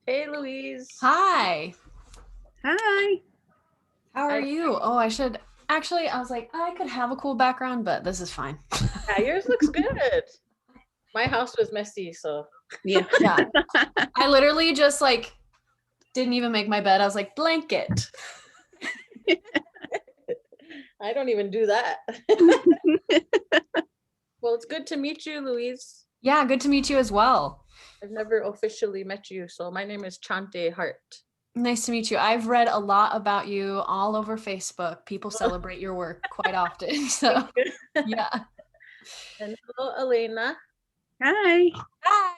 Hey, Louise. Hi. Hi. How are you? Oh, I was like, I could have a cool background, but this is fine. Yeah, yours looks good. My house was messy, so. Yeah. Yeah. I literally just like didn't even make my bed. I was like, blanket. I don't even do that. Well, it's good to meet you, Louise. Yeah, good to meet you as well. I've never officially met you, so my name is Chante Hart. Nice to meet you. I've read a lot about you all over Facebook. People celebrate your work quite often. So, yeah. And hello, Elena. Hi. Hi.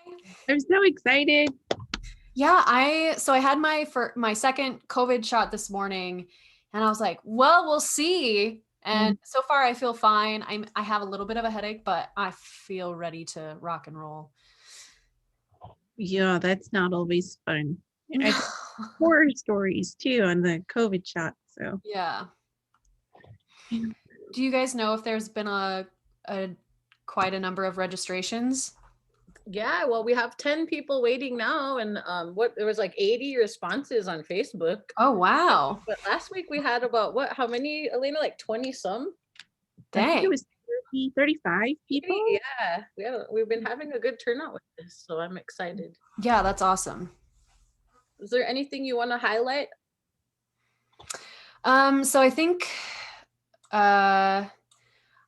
I'm so excited. Yeah, I had my second COVID shot this morning, and I was like, well, we'll see. And so far I feel fine. I have a little bit of a headache, but I feel ready to rock and roll. Yeah, that's not always fun. I horror stories too on the COVID shot. So yeah. Do you guys know if there's been a quite a number of registrations? Yeah, well, we have 10 people waiting now, and there was like 80 responses on Facebook. Oh, wow. But last week we had about how many, Elena? Like 20 some? Dang. I think it was 30, 35 people. Yeah, we've been having a good turnout with this, so I'm excited. Yeah, that's awesome. Is there anything you want to highlight? So I think I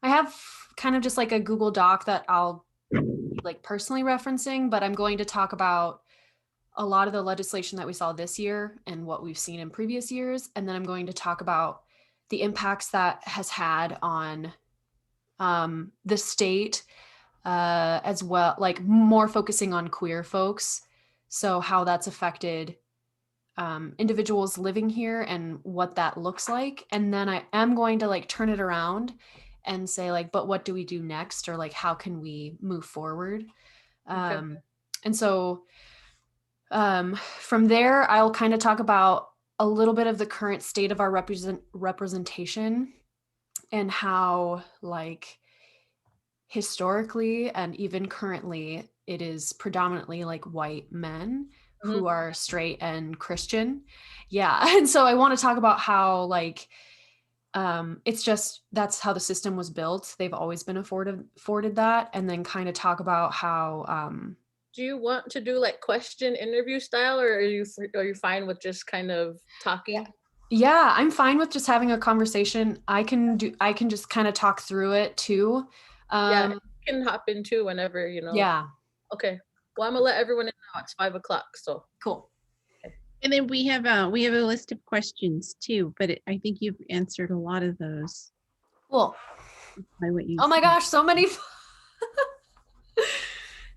have kind of just like a Google Doc that I'll be like personally referencing, but I'm going to talk about a lot of the legislation that we saw this year and what we've seen in previous years. And then I'm going to talk about the impacts that has had on the state as well, like more focusing on queer folks. So how that's affected individuals living here and what that looks like. And then I am going to like turn it around and say like, but what do we do next? Or like, how can we move forward? Okay. And so from there, I'll kind of talk about a little bit of the current state of our representation and how like historically and even currently it is predominantly like white men who are straight and Christian. Yeah. And so I want to talk about how like it's just that's how the system was built. They've always been afforded that, and then kind of talk about how do you want to do like question interview style, or are you fine with just kind of talking? Yeah, I'm fine with just having a conversation. I can just kind of talk through it too. Yeah, you can hop in too whenever, you know. Yeah. Okay. Well, I'm gonna let everyone in now. It's 5 o'clock, so Cool. Okay. And then we have a list of questions too, but I think you've answered a lot of those. Cool. By what you oh my gosh, so many.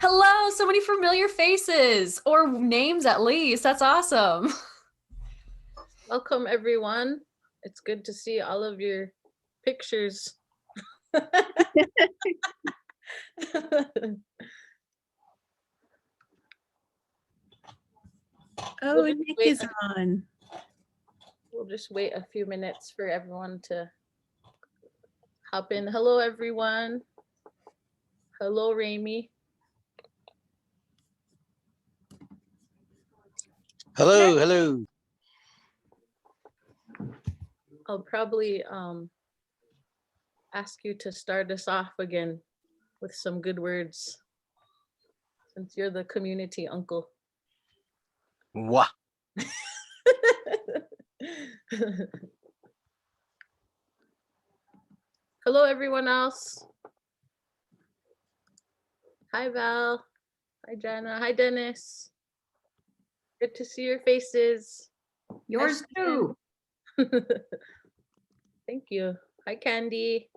Hello, so many familiar faces or names at least. That's awesome. Welcome everyone. It's good to see all of your pictures. Oh, Nick is on. We'll just wait a few minutes for everyone to hop in. Hello everyone. Hello Rami. Hello, hello. I'll probably ask you to start us off again with some good words, since you're the community uncle. Wah. Hello everyone else. Hi Val. Hi Jana. Hi Dennis. Good to see your faces. Yours too. Thank you. Hi Candy.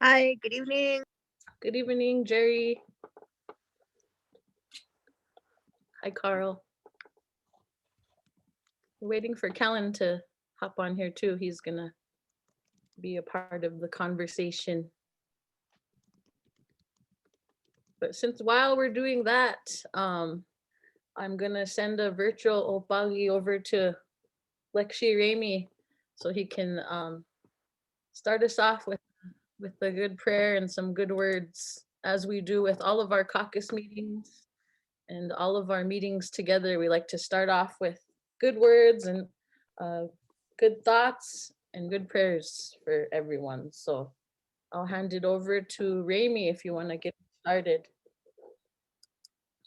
Hi, good evening. Good evening, Jerry. Hi Carl. We're waiting for Kellen to hop on here too. He's gonna be a part of the conversation. But while we're doing that, I'm gonna send a virtual opagi over to Lexi Rami so he can start us off with a good prayer and some good words, as we do with all of our caucus meetings And all of our meetings together, we like to start off with good words and good thoughts and good prayers for everyone. So I'll hand it over to Raimi if you want to get started.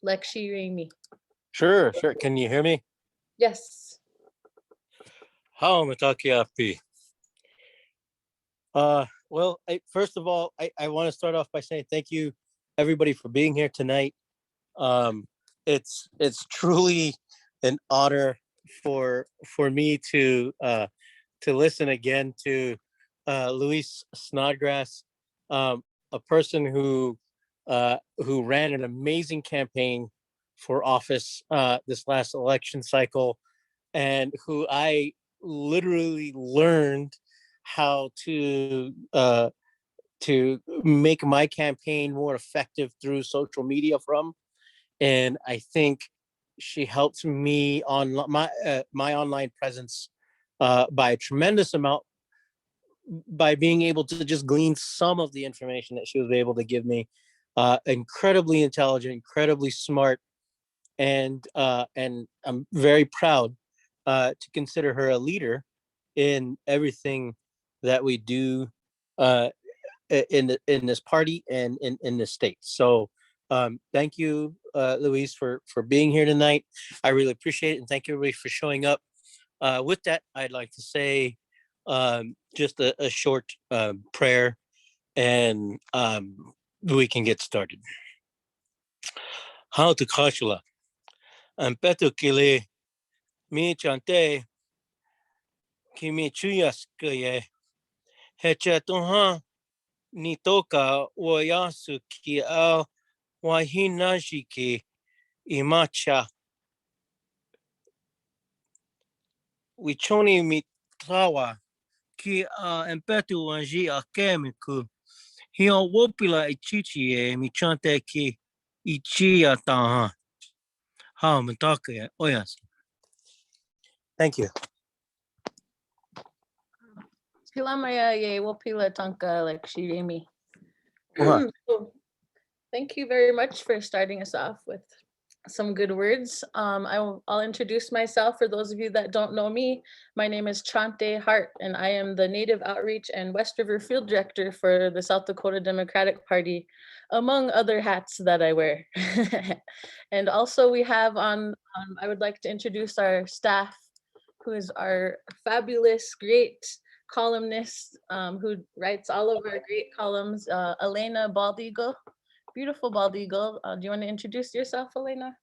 Lexi Raimi. Sure. Can you hear me? Yes. How matakiapi? Well, first of all, I want to start off by saying thank you, everybody, for being here tonight. It's truly an honor for me to listen again to Louise Snodgrass, a person who ran an amazing campaign for office this last election cycle, and who I literally learned how to make my campaign more effective through social media from. And I think she helped me on my online presence by a tremendous amount, by being able to just glean some of the information that she was able to give me. Incredibly intelligent, incredibly smart, and I'm very proud to consider her a leader in everything that we do in this party and in this state. So thank you, Louise, for being here tonight. I really appreciate it, and thank you, everybody, for showing up. With that, I'd like to say just a short prayer, and we can get started. How to kashula, and betu kile mi chante kimi chuyas kaye hecha toha ni toka wayasu ki al wahinajiki imacha wichoni mitlawa ki empetu wanji akemiku hio wopila ichichi mi chante ki ichia taha ha mtaka oyas. Thank you. Kilamaya ye wopila tanka Lexi Raimi. Uh-huh. So, thank you very much for starting us off with some good words. I'll introduce myself for those of you that don't know me. My name is Chante Hart, and I am the Native Outreach and West River Field Director for the South Dakota Democratic Party, among other hats that I wear. And also we have on, I would like to introduce our staff, who is our fabulous, great columnist who writes all of our great columns, Elena Bald Eagle. Beautiful Bald Eagle. Do you want to introduce yourself, Elena?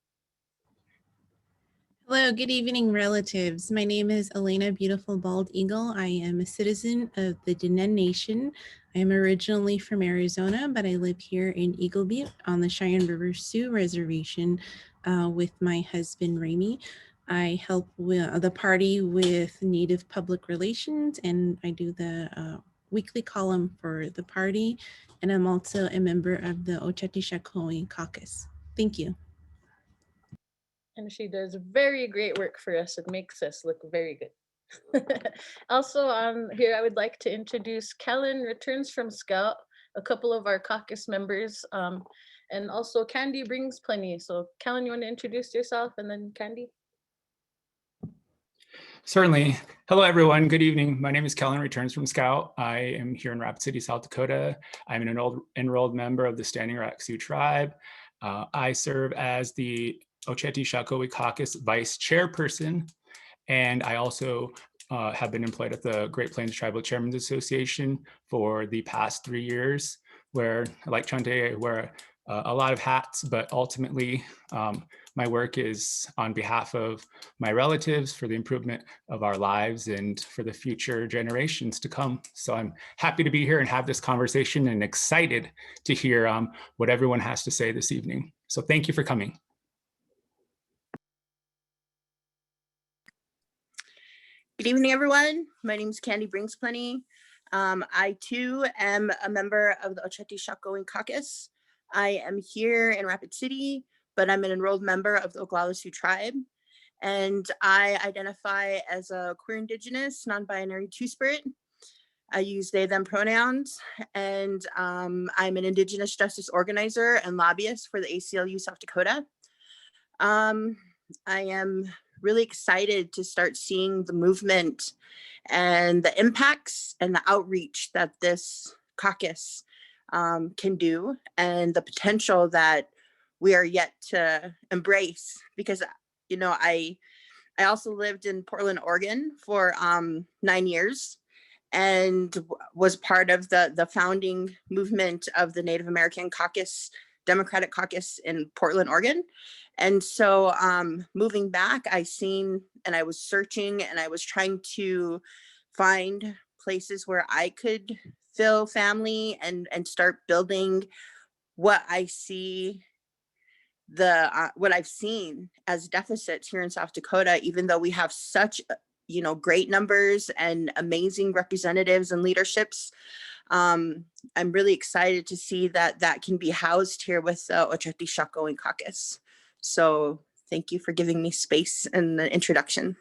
Hello, good evening, relatives. My name is Elena Beautiful Bald Eagle. I am a citizen of the Diné Nation. I am originally from Arizona, but I live here in Eagle Butte on the Cheyenne River Sioux Reservation with my husband, Raimi. I help the party with Native public relations, and I do the weekly column for the party. And I'm also a member of the Oceti Sakowin Caucus. Thank you. And she does very great work for us. It makes us look very good. Also on here, I would like to introduce Kellen Returns from Scout, a couple of our caucus members, and also Candy Brings Plenty. So Kellen, you want to introduce yourself, and then Candy? Certainly. Hello, everyone. Good evening. My name is Kellen Returns from Scout. I am here in Rapid City, South Dakota. I'm an enrolled member of the Standing Rock Sioux Tribe. I serve as the Oceti Sakowin Caucus Vice Chairperson, and I also have been employed at the Great Plains Tribal Chairmen's Association for the past 3 years, where, like Chante, I wear a lot of hats, but ultimately my work is on behalf of my relatives for the improvement of our lives and for the future generations to come. So I'm happy to be here and have this conversation, and excited to hear what everyone has to say this evening. So thank you for coming. Good evening, everyone. My name is Candy Brings Plenty. I too am a member of the Oceti Sakowin Caucus. I am here in Rapid City, but I'm an enrolled member of the Oglala Sioux Tribe. And I identify as a queer, indigenous, non-binary Two-Spirit. I use they, them pronouns, and I'm an indigenous justice organizer and lobbyist for the ACLU South Dakota. I am really excited to start seeing the movement and the impacts and the outreach that this caucus can do, and the potential that we are yet to embrace. Because, you know, I also lived in Portland, Oregon for 9 years, and was part of the founding movement of the Native American Caucus, Democratic Caucus in Portland, Oregon. And so moving back, I seen, and I was searching, and I was trying to find places where I could feel family and start building what I see, what I've seen as deficits here in South Dakota, even though we have such, you know, great numbers and amazing representatives and leaderships. I'm really excited to see that that can be housed here with the Oceti Sakowin Caucus. So thank you for giving me space and the introduction.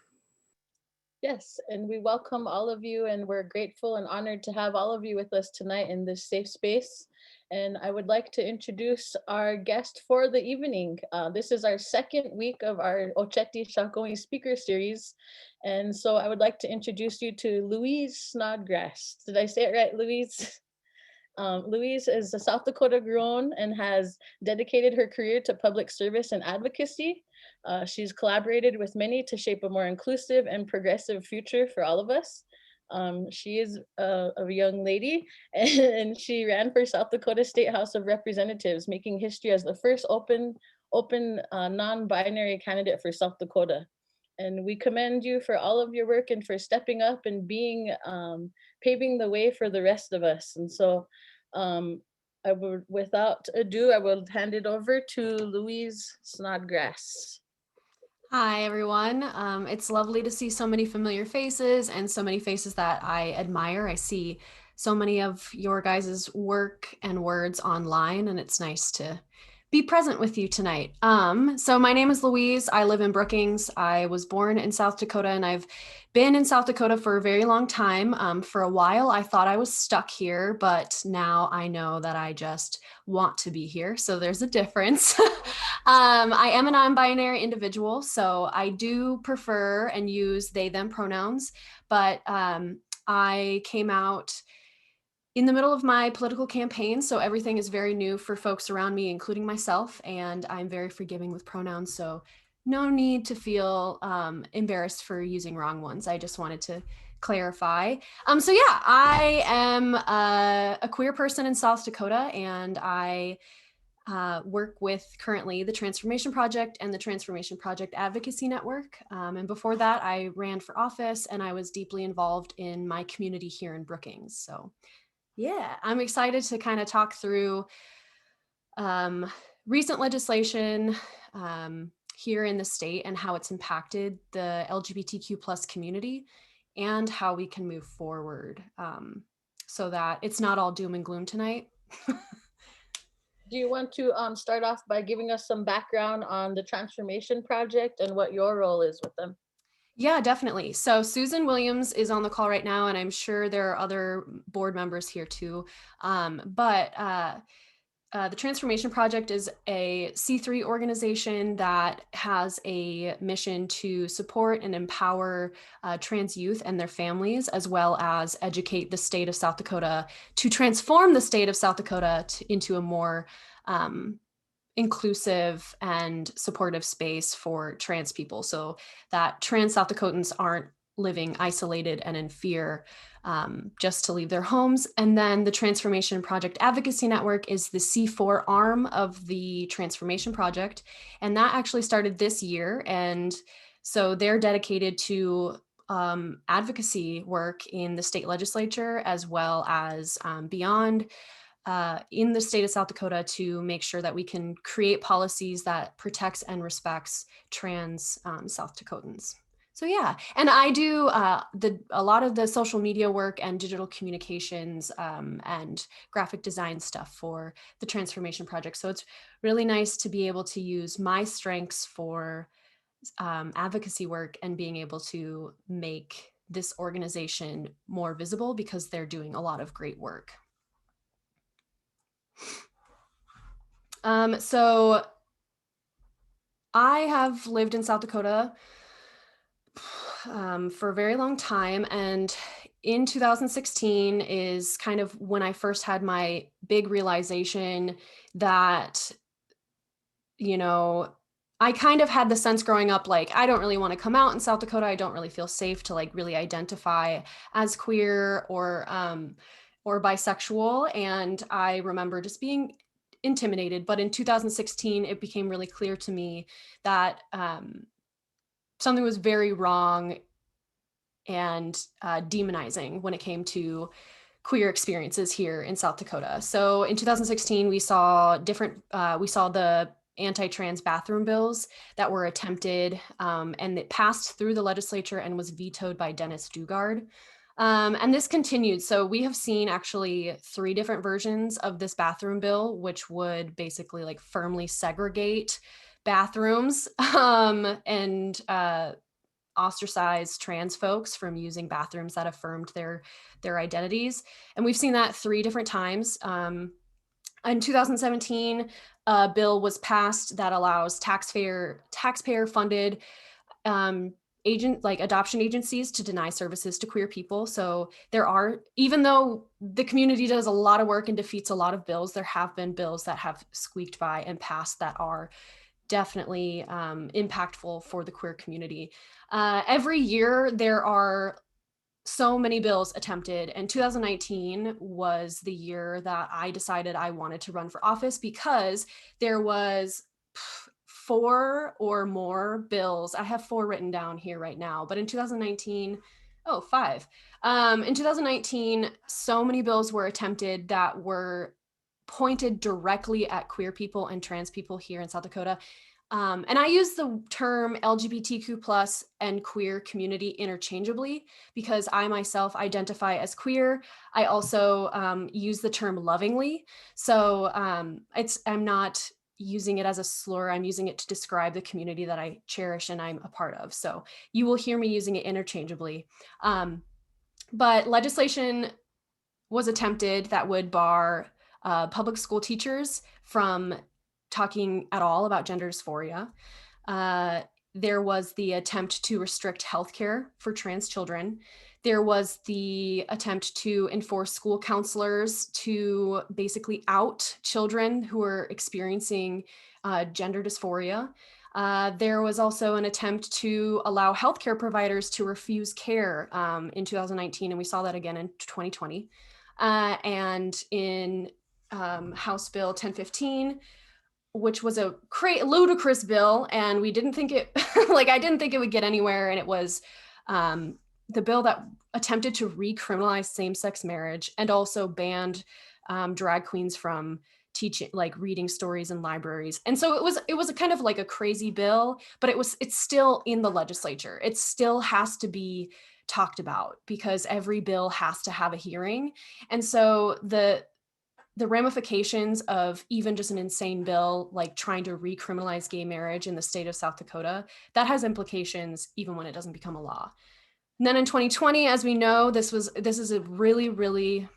Yes, and we welcome all of you, and we're grateful and honored to have all of you with us tonight in this safe space. And I would like to introduce our guest for the evening. This is our second week of our Oceti Sakowin speaker series. And so I would like to introduce you to Louise Snodgrass. Did I say it right, Louise? Louise is a South Dakota grown and has dedicated her career to public service and advocacy. She's collaborated with many to shape a more inclusive and progressive future for all of us. She is a young lady, and she ran for South Dakota State House of Representatives, making history as the first open non-binary candidate for South Dakota. And we commend you for all of your work and for stepping up and being paving the way for the rest of us. And so I would, without ado, I will hand it over to Louise Snodgrass. Hi, everyone. It's lovely to see so many familiar faces and so many faces that I admire. I see so many of your guys' work and words online, and it's nice to be present with you tonight. So my name is Louise. I live in Brookings. I was born in South Dakota, and I've been in South Dakota for a very long time. For a while, I thought I was stuck here, but now I know that I just want to be here. So there's a difference. I am a non-binary individual, so I do prefer and use they, them pronouns, but I came out in the middle of my political campaign, so everything is very new for folks around me, including myself, and I'm very forgiving with pronouns, so no need to feel embarrassed for using wrong ones. I just wanted to clarify. So yeah, I am a queer person in South Dakota, and I work with currently the Transformation Project and the Transformation Project Advocacy Network. And before that, I ran for office, and I was deeply involved in my community here in Brookings. So yeah, I'm excited to kind of talk through recent legislation here in the state and how it's impacted the LGBTQ plus community and how we can move forward so that it's not all doom and gloom tonight. Do you want to start off by giving us some background on the Transformation Project and what your role is with them? Yeah, definitely. So Susan Williams is on the call right now, and I'm sure there are other board members here too. The Transformation Project is a C3 organization that has a mission to support and empower trans youth and their families, as well as educate the state of South Dakota to transform the state of South Dakota into a more inclusive and supportive space for trans people, so that trans South Dakotans aren't living isolated and in fear just to leave their homes. And then the Transformation Project Advocacy Network is the C4 arm of the Transformation Project, and that actually started this year. And so they're dedicated to advocacy work in the state legislature, as well as beyond in the state of South Dakota, to make sure that we can create policies that protects and respects trans South Dakotans. So yeah, and I do a lot of the social media work and digital communications and graphic design stuff for the Transformation Project. So it's really nice to be able to use my strengths for advocacy work and being able to make this organization more visible, because they're doing a lot of great work. So I have lived in South Dakota for a very long time, and in 2016 is kind of when I first had my big realization that, you know, I kind of had the sense growing up, like, I don't really want to come out in South Dakota. I don't really feel safe to like really identify as queer or bisexual. And I remember just being intimidated. But in 2016, it became really clear to me that something was very wrong and demonizing when it came to queer experiences here in South Dakota. So in 2016, we saw the anti-trans bathroom bills that were attempted, and it passed through the legislature and was vetoed by Dennis Dugard. And this continued. So we have seen actually 3 different versions of this bathroom bill, which would basically like firmly segregate bathrooms and ostracize trans folks from using bathrooms that affirmed their identities. And we've seen that 3 different times. In 2017, a bill was passed that allows taxpayer funded adoption agencies to deny services to queer people. So there are, even though the community does a lot of work and defeats a lot of bills, there have been bills that have squeaked by and passed that are definitely impactful for the queer community. Every year there are so many bills attempted, and 2019 was the year that I decided I wanted to run for office because there was 4 or more bills. I have 4 written down here right now, but in 2019, 5. In 2019, so many bills were attempted that were pointed directly at queer people and trans people here in South Dakota. And I use the term LGBTQ plus and queer community interchangeably because I myself identify as queer. I also use the term lovingly. So I'm not using it as a slur. I'm using it to describe the community that I cherish and I'm a part of. So you will hear me using it interchangeably. But legislation was attempted that would bar public school teachers from talking at all about gender dysphoria. There was the attempt to restrict healthcare for trans children. There was the attempt to enforce school counselors to basically out children who are experiencing gender dysphoria. There was also an attempt to allow healthcare providers to refuse care in 2019, and we saw that again in 2020. And in House Bill 1015, which was a ludicrous bill, and we didn't think it, I didn't think it would get anywhere, and it was the bill that attempted to recriminalize same-sex marriage and also banned drag queens from teaching, reading stories in libraries. And so it was a kind of like a crazy bill, but it's still in the legislature. It still has to be talked about because every bill has to have a hearing. And so the ramifications of even just an insane bill, like trying to recriminalize gay marriage in the state of South Dakota, that has implications even when it doesn't become a law. And then in 2020, as we know, this is a really, really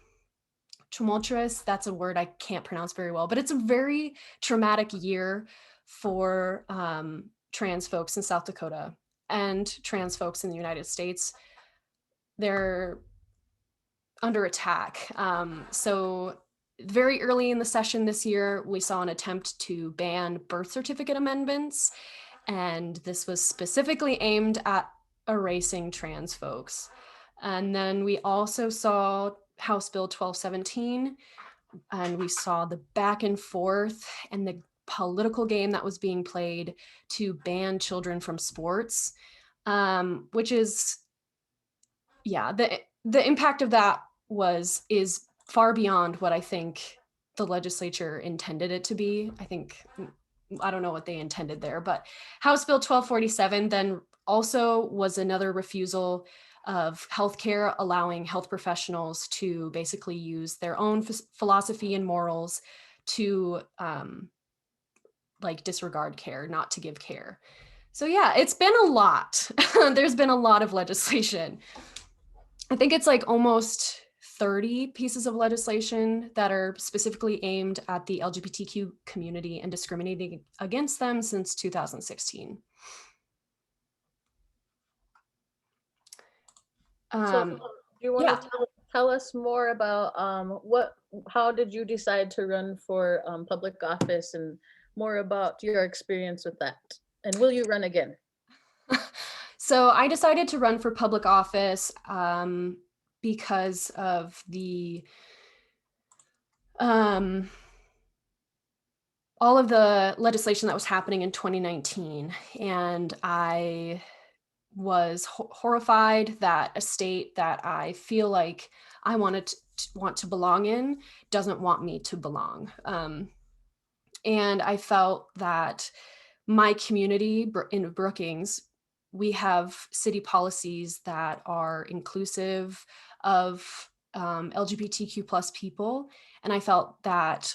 tumultuous, that's a word I can't pronounce very well, but it's a very traumatic year for trans folks in South Dakota and trans folks in the United States. They're under attack. So very early in the session this year, we saw an attempt to ban birth certificate amendments, and this was specifically aimed at erasing trans folks. And then we also saw House Bill 1217, and we saw the back and forth and the political game that was being played to ban children from sports, which is, the impact of that is far beyond what I think the legislature intended it to be. I don't know what they intended there, but House Bill 1247 then also was another refusal of healthcare, allowing health professionals to basically use their own philosophy and morals to disregard care, not to give care. So yeah, it's been a lot. There's been a lot of legislation. I think it's almost 30 pieces of legislation that are specifically aimed at the LGBTQ community and discriminating against them since 2016. So do you want yeah. to tell us more about how did you decide to run for public office, and more about your experience with that? And will you run again? So I decided to run for public office because of the all of the legislation that was happening in 2019, and I was horrified that a state that I feel like I want to belong in doesn't want me to belong. And I felt that my community in Brookings, we have city policies that are inclusive of LGBTQ plus people. And I felt that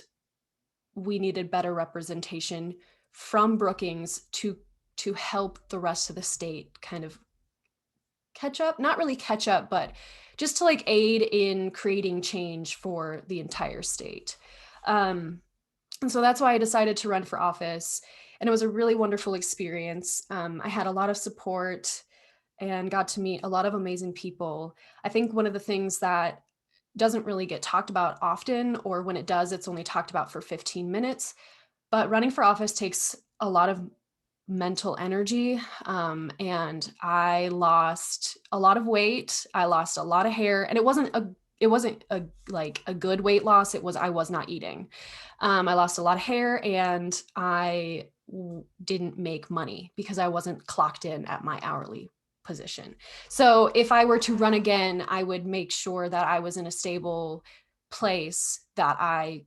we needed better representation from Brookings to help the rest of the state kind of catch up, not really catch up, but just to like aid in creating change for the entire state. And so that's why I decided to run for office. And it was a really wonderful experience. I had a lot of support and got to meet a lot of amazing people. I think one of the things that doesn't really get talked about often, or when it does, it's only talked about for 15 minutes. But running for office takes a lot of mental energy. And I lost a lot of weight. I lost a lot of hair, and it wasn't a good weight loss. I was not eating. I lost a lot of hair, and I didn't make money because I wasn't clocked in at my hourly position. So if I were to run again, I would make sure that I was in a stable place, that I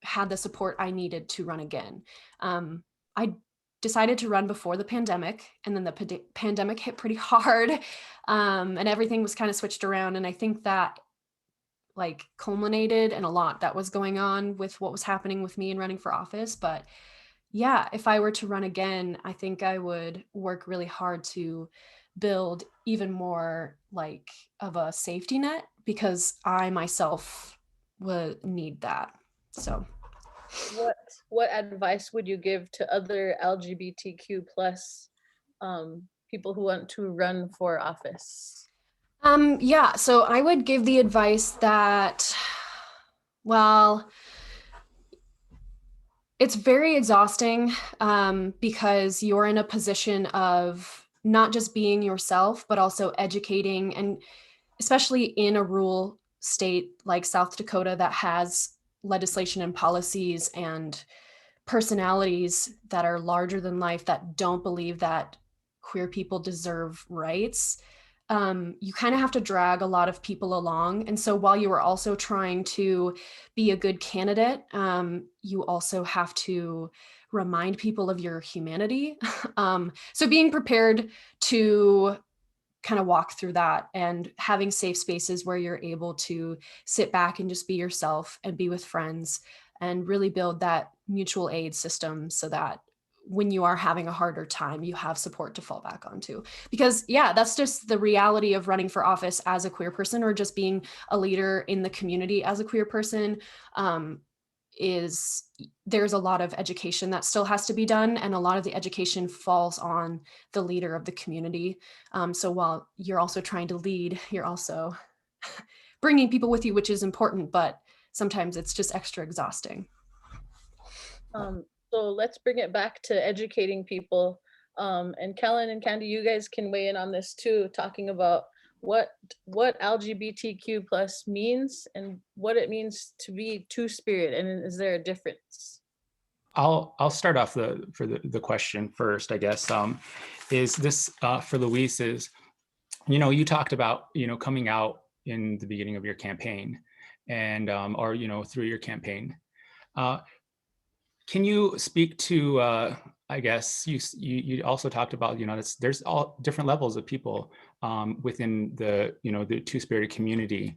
had the support I needed to run again. I decided to run before the pandemic, and then the pandemic hit pretty hard, and everything was kind of switched around. And I think that like culminated in a lot that was going on with what was happening with me and running for office. But yeah, if I were to run again, I think I would work really hard to build even more like of a safety net, because I myself would need that. So what advice would you give to other LGBTQ plus people who want to run for office? Yeah, so I would give the advice that, well, it's very exhausting because you're in a position of not just being yourself, but also educating, and especially in a rural state like South Dakota that has legislation and policies and personalities that are larger than life, that don't believe that queer people deserve rights. You kind of have to drag a lot of people along. And so while you are also trying to be a good candidate, you also have to remind people of your humanity. So being prepared to kind of walk through that, and having safe spaces where you're able to sit back and just be yourself and be with friends, and really build that mutual aid system so that when you are having a harder time, you have support to fall back onto. Because yeah, that's just the reality of running for office as a queer person, or just being a leader in the community as a queer person. Is there's a lot of education that still has to be done, and a lot of the education falls on the leader of the community. So while you're also trying to lead, you're also bringing people with you, which is important, but sometimes it's just extra exhausting. So let's bring it back to educating people. And Kellen and Candy, you guys can weigh in on this too, talking about what LGBTQ plus means and what it means to be Two-Spirit, and is there a difference? I'll start off the question first, I guess. Is this for Louise? Is, you talked about coming out in the beginning of your campaign, and or through your campaign. Can you speak to I guess you also talked about there's all different levels of people within the the Two-Spirited community,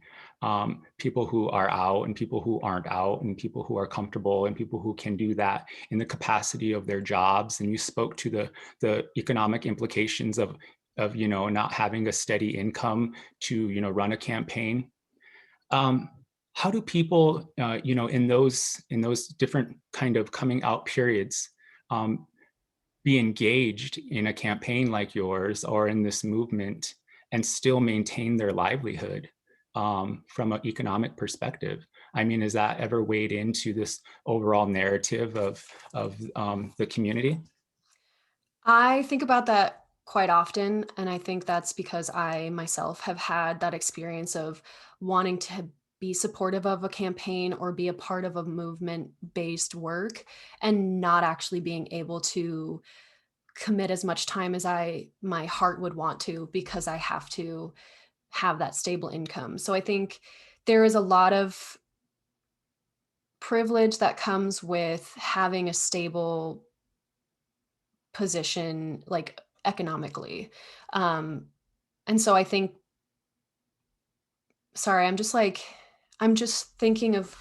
people who are out and people who aren't out, and people who are comfortable and people who can do that in the capacity of their jobs. And you spoke to the economic implications of not having a steady income to run a campaign. How do people, in those different kind of coming out periods, be engaged in a campaign like yours or in this movement and still maintain their livelihood from an economic perspective? I mean, is that ever weighed into this overall narrative of the community? I think about that quite often, and I think that's because I myself have had that experience of wanting to be supportive of a campaign or be a part of a movement-based work and not actually being able to commit as much time as my heart would want to, because I have to have that stable income. So I think there is a lot of privilege that comes with having a stable position, like economically. And so I think, sorry, I'm just thinking of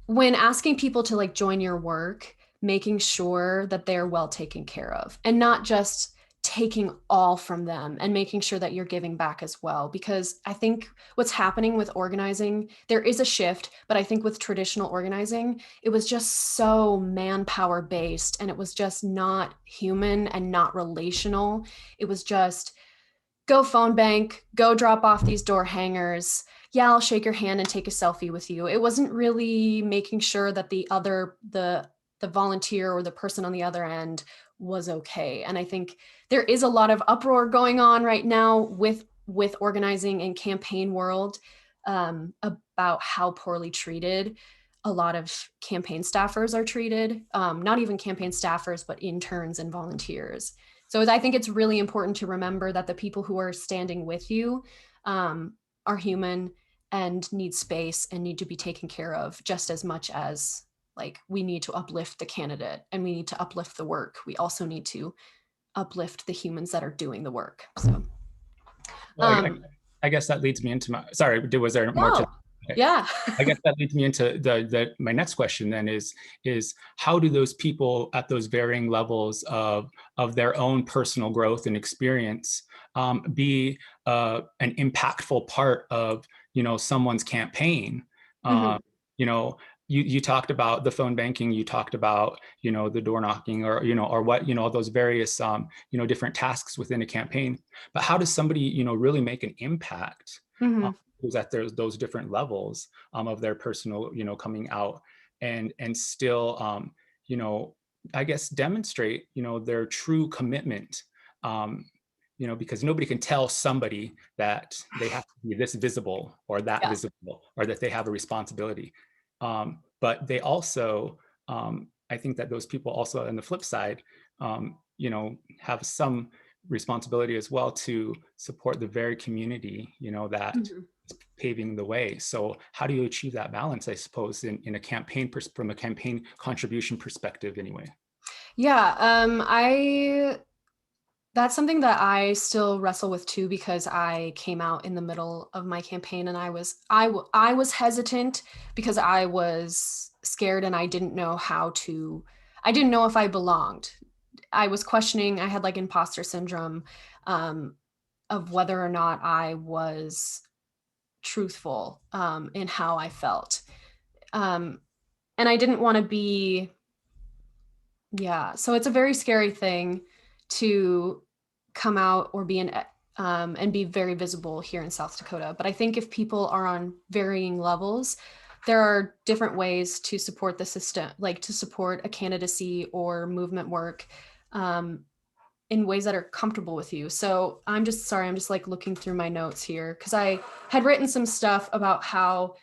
when asking people to like join your work, making sure that they're well taken care of and not just taking all from them, and making sure that you're giving back as well. Because I think what's happening with organizing, there is a shift, but I think with traditional organizing, it was just so manpower based, and it was just not human and not relational. It was just go phone bank, go drop off these door hangers. Yeah, I'll shake your hand and take a selfie with you. It wasn't really making sure that the volunteer or the person on the other end was okay. And I think there is a lot of uproar going on right now with organizing and campaign world, about how poorly treated a lot of campaign staffers are treated. Not even campaign staffers, but interns and volunteers. So I think it's really important to remember that the people who are standing with you are human and need space and need to be taken care of just as much as, like, we need to uplift the candidate and we need to uplift the work. We also need to uplift the humans that are doing the work. So, I guess that leads me into sorry, was there more to? Okay. Yeah. I guess that leads me into my next question then is how do those people at those varying levels of their own personal growth and experience be an impactful part of, someone's campaign? Mm-hmm. You talked about the phone banking, you talked about, the door knocking, or, or what, those various, different tasks within a campaign. But how does somebody, really make an impact? Mm-hmm. Who's at those different levels of their personal, coming out, and still, I guess demonstrate, their true commitment, because nobody can tell somebody that they have to be this visible or that visible, or that they have a responsibility. But they also, I think that those people also on the flip side, have some responsibility as well to support the very community, that Mm-hmm. paving the way. So how do you achieve that balance, I suppose, in a campaign, from a campaign contribution perspective anyway? Yeah, that's something that I still wrestle with too, because I came out in the middle of my campaign and I was hesitant because I was scared and I didn't know if I belonged. I was questioning, I had like imposter syndrome, of whether or not I was truthful in how I felt. And I didn't want to be, so it's a very scary thing to come out or be and be very visible here in South Dakota. But I think if people are on varying levels, there are different ways to support the system, like to support a candidacy or movement work in ways that are comfortable with you. So I'm just like looking through my notes here, because I had written some stuff about how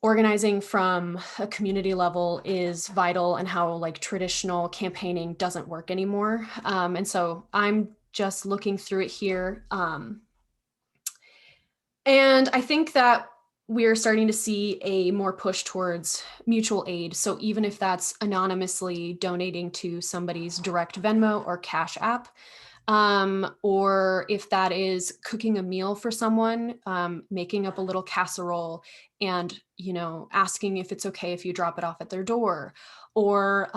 organizing from a community level is vital and how like traditional campaigning doesn't work anymore. And so I'm just looking through it here. And I think that we're starting to see a more push towards mutual aid. So even if that's anonymously donating to somebody's direct Venmo or Cash App, or if that is cooking a meal for someone, making up a little casserole and, asking if it's okay if you drop it off at their door, or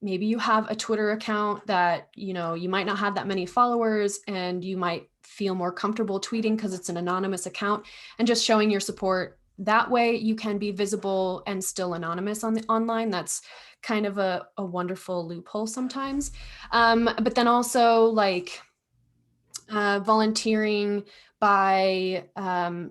maybe you have a Twitter account that, you might not have that many followers and you might feel more comfortable tweeting because it's an anonymous account, and just showing your support. That way you can be visible and still anonymous on the online. That's kind of a wonderful loophole sometimes. But then also like volunteering by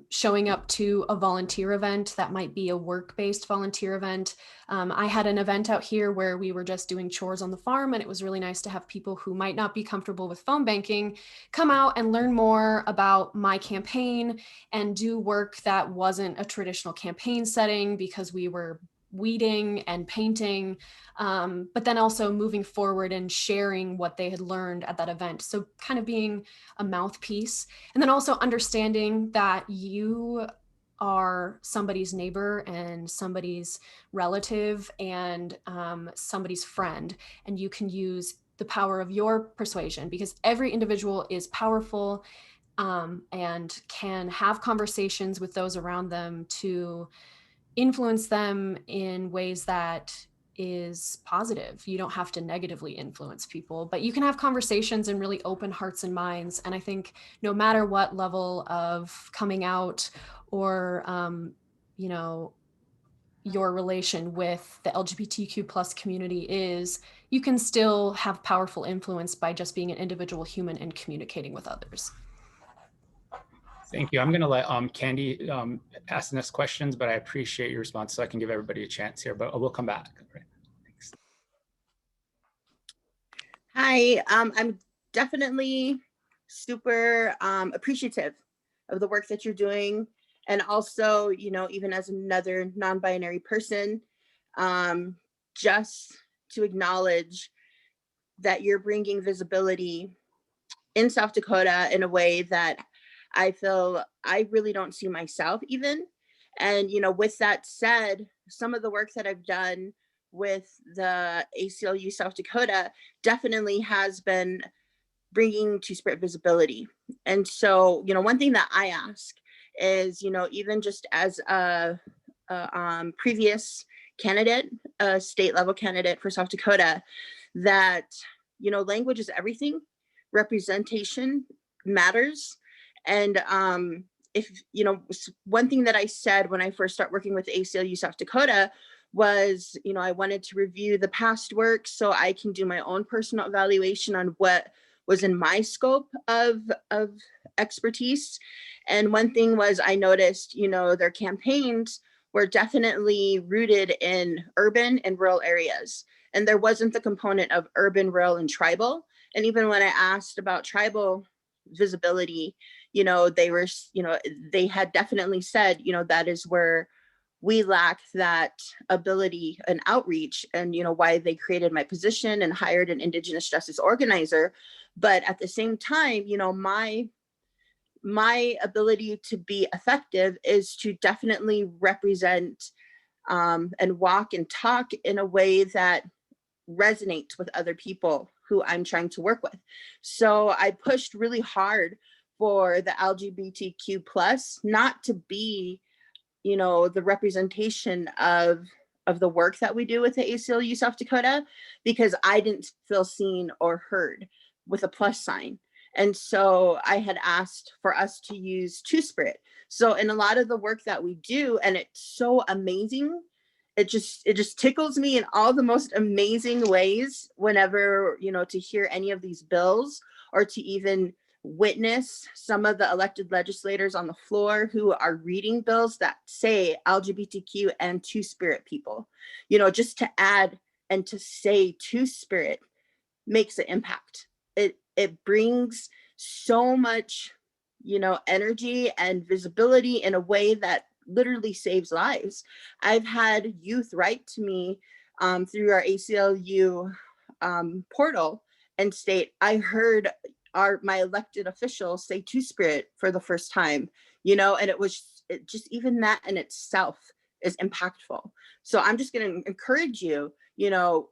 showing up to a volunteer event that might be a work-based volunteer event. I had an event out here where we were just doing chores on the farm, and it was really nice to have people who might not be comfortable with phone banking come out and learn more about my campaign and do work that wasn't a traditional campaign setting, because we were weeding and painting, but then also moving forward and sharing what they had learned at that event. So kind of being a mouthpiece, and then also understanding that you are somebody's neighbor and somebody's relative and somebody's friend, and you can use the power of your persuasion, because every individual is powerful and can have conversations with those around them to influence them in ways that is positive. You don't have to negatively influence people, but you can have conversations and really open hearts and minds. And I think no matter what level of coming out or, you know, your relation with the LGBTQ plus community is, you can still have powerful influence by just being an individual human and communicating with others. Thank you. I'm going to let Candy ask the next questions, but I appreciate your response, so I can give everybody a chance here, but we'll come back. Thanks. Hi, I'm definitely super appreciative of the work that you're doing. And also, you know, even as another non-binary person, just to acknowledge that you're bringing visibility in South Dakota in a way that I feel I really don't see myself even. And, you know, with that said, some of the work that I've done with the ACLU South Dakota definitely has been bringing Two-Spirit visibility. And so, you know, one thing that I ask is, you know, even just as a previous candidate, a state level candidate for South Dakota, that, you know, language is everything. Representation matters. And if, you know, one thing that I said when I first started working with ACLU South Dakota was, you know, I wanted to review the past work so I can do my own personal evaluation on what was in my scope of expertise. And one thing was, I noticed, you know, their campaigns were definitely rooted in urban and rural areas. And there wasn't the component of urban, rural, and tribal. And even when I asked about tribal visibility, you know, they were, you know, they had definitely said, you know, that is where we lack that ability and outreach, and, you know, why they created my position and hired an Indigenous justice organizer. But at the same time, you know, my ability to be effective is to definitely represent and walk and talk in a way that resonates with other people who I'm trying to work with. So I pushed really hard for the LGBTQ plus not to be, you know, the representation of the work that we do with the ACLU South Dakota, because I didn't feel seen or heard with a plus sign. And so I had asked for us to use TwoSpirit. So in a lot of the work that we do, and it's so amazing, it just tickles me in all the most amazing ways whenever, you know, to hear any of these bills or to even witness some of the elected legislators on the floor who are reading bills that say LGBTQ and Two-Spirit people. You know, just to add and to say Two-Spirit makes an impact. It brings so much, you know, energy and visibility in a way that literally saves lives. I've had youth write to me through our ACLU portal and state, I heard my elected officials say Two-Spirit for the first time, you know, and it just even that in itself is impactful. So I'm just going to encourage you, you know,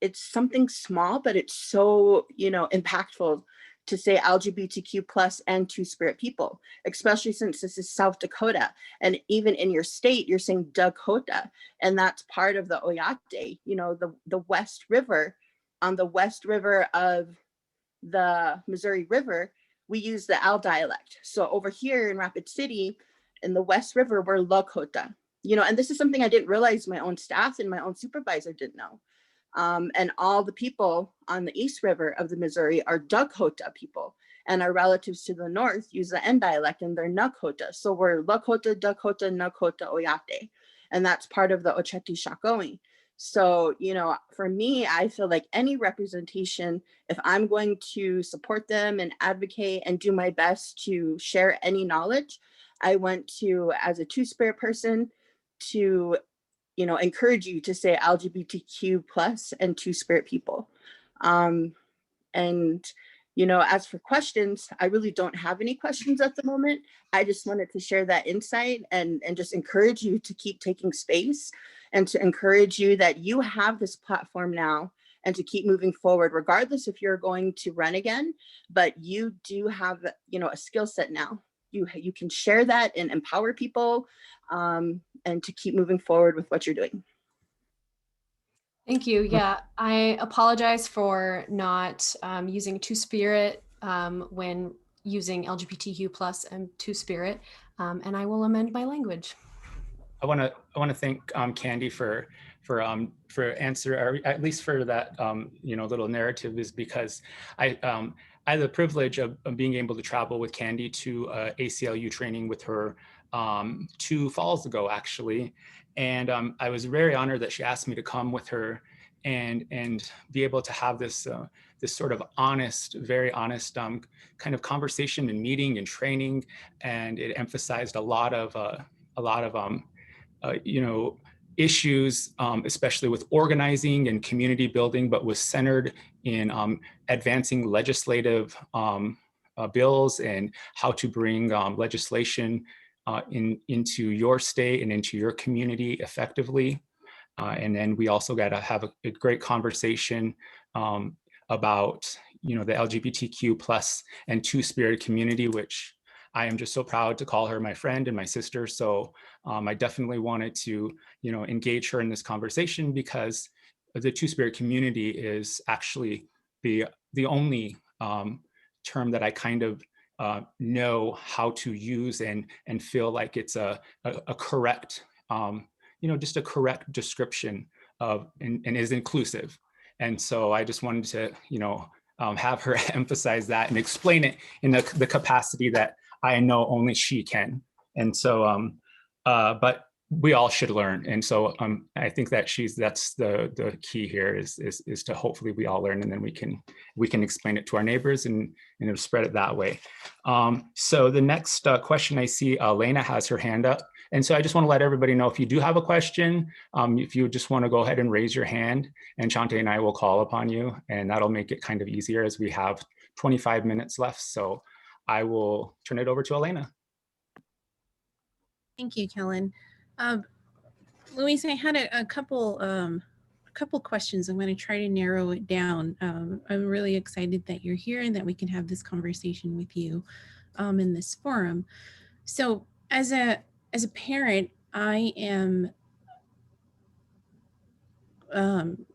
it's something small, but it's so, you know, impactful to say LGBTQ plus and Two-Spirit people, especially since this is South Dakota. And even in your state, you're saying Dakota, and that's part of the Oceti, you know, the West River, on the West River of the Missouri River, we use the Al dialect. So over here in Rapid City, in the West River, we're Lakota, you know, and this is something I didn't realize my own staff and my own supervisor didn't know. And all the people on the East River of the Missouri are Dakota people, and our relatives to the north use the N dialect and they're Nakota. So we're Lakota, Dakota, Nakota, Oyate, and that's part of the Oceti Sakowin. So, you know, for me, I feel like any representation, if I'm going to support them and advocate and do my best to share any knowledge, I want to, as a Two-Spirit person, to, you know, encourage you to say LGBTQ plus and Two-Spirit people. And, you know, as for questions, I really don't have any questions at the moment. I just wanted to share that insight and just encourage you to keep taking space and to encourage you that you have this platform now and to keep moving forward, regardless if you're going to run again, but you do have, you know, a skill set now. You can share that and empower people, and to keep moving forward with what you're doing. Thank you. Yeah, I apologize for not using Two-Spirit when using LGBTQ plus and Two-Spirit, and I will amend my language. I want to thank Candy for answer, or at least for that you know, little narrative, is because I had the privilege of being able to travel with Candy to ACLU training with her 2 falls ago, actually. And I was very honored that she asked me to come with her and be able to have this this sort of honest, very honest kind of conversation and meeting and training. And it emphasized a lot of you know, issues, especially with organizing and community building, but was centered in advancing legislative bills and how to bring legislation into your state and into your community effectively. And then we also got to have a great conversation about, you know, the LGBTQ plus and Two-Spirit community, which I am just so proud to call her my friend and my sister. So I definitely wanted to, you know, engage her in this conversation, because the Two-Spirit community is actually the only term that I kind of know how to use and feel like it's a correct, you know, just a correct description of and is inclusive. And so I just wanted to, you know, have her emphasize that and explain it in the capacity that I know only she can. And so, but we all should learn. And so I think that that's the key here is to hopefully we all learn, and then we can explain it to our neighbors and spread it that way. So the next question I see, Elena has her hand up. And so I just want to let everybody know, if you do have a question, if you just want to go ahead and raise your hand, and Chante and I will call upon you, and that'll make it kind of easier as we have 25 minutes left. So I will turn it over to Elena. Thank you, Kellen. Louise, I had a couple questions. I'm going to try to narrow it down. I'm really excited that you're here and that we can have this conversation with you in this forum. So as a parent, I am